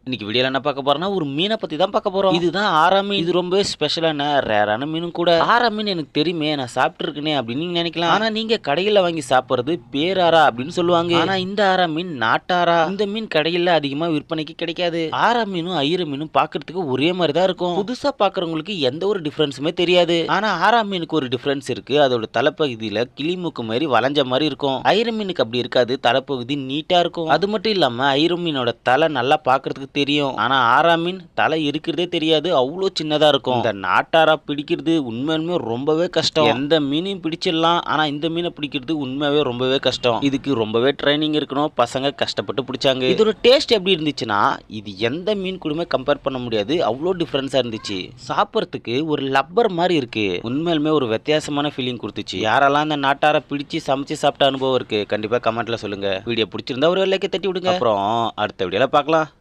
இன்னைக்கு வீடியோல என்ன பார்க்க போறோம்னா ஒரு மீனை பத்தி தான் பார்க்க போறோம். இதுதான் ஆரா மீன். இது ரொம்ப ஸ்பெஷலான ரேரான மீனும் கூட. ஆரா மீன் எனக்கு தெரியுமே, நான் சாப்பிட்டுருக்கேனே அப்படின்னு நீங்க நினைக்கலாம். ஆனா நீங்க கடையில வாங்கி சாப்பிடுறது பேராரா அப்படின்னு சொல்லுவாங்க. ஆனா இந்த ஆரா மீன் நாட்டாரா. இந்த மீன் கடையில அதிகமா விற்பனைக்கு கிடைக்காது. ஆரா மீனும் ஐர மீனும் பார்க்கிறதுக்கு ஒரே மாதிரி தான் இருக்கும். புதுசா பார்க்கறவங்களுக்கு எந்த ஒரு டிஃபரன்ஸுமே தெரியாது. ஆனா ஆரா மீனுக்கு ஒரு டிஃபரன்ஸ் இருக்கு. அதோட தலைப்பகுதியில கிளிமூக்கு மாதிரி வளைஞ்ச மாதிரி இருக்கும். ஐர மீனுக்கு அப்படி இருக்காது. தலைப்பகுதி நீட்டா இருக்கும். அது மட்டும் இல்லாம ஐர மீனோட தலை நல்லா பார்க்கிறதுக்கு தெரியும். ஆனா ஆரா மீன் தலை இருக்கிறதே தெரியாது. அவ்வளோ சின்னதா இருக்கும். இந்த நாட்டாரா பிடிக்கிறது உண்மையுமே ரொம்பவே கஷ்டம். எந்த மீனையும் பிடிச்சிடலாம். ஆனா இந்த மீனை பிடிக்கிறது உண்மையாவே ரொம்பவே கஷ்டம். இதுக்கு ரொம்பவே ட்ரைனிங் இருக்கணும். பசங்க கஷ்டப்பட்டு பிடிச்சாங்க. இதோட டேஸ்ட் எப்படி இருந்துச்சுன்னா, இது எந்த மீன் கூடமே கம்பேர் பண்ண முடியாது. அவ்வளோ டிஃபரன்ஸா இருந்துச்சு. சாப்பிட்றதுக்கு ஒரு லப்பர் மாதிரி இருக்கு. உண்மையிலுமே ஒரு வித்தியாசமான ஃபீலிங் கொடுத்துச்சு. யாரெல்லாம் இந்த நாட்டாரா பிடிச்சி சமைச்சு சாப்பிட்ட அனுபவம் இருக்கு, கண்டிப்பா கமெண்ட்ல சொல்லுங்க. வீடியோ பிடிச்சிருந்தா ஒரு லைக்கை தட்டி விடுங்க. அப்புறம் அடுத்த வீடியோல பார்க்கலாம்.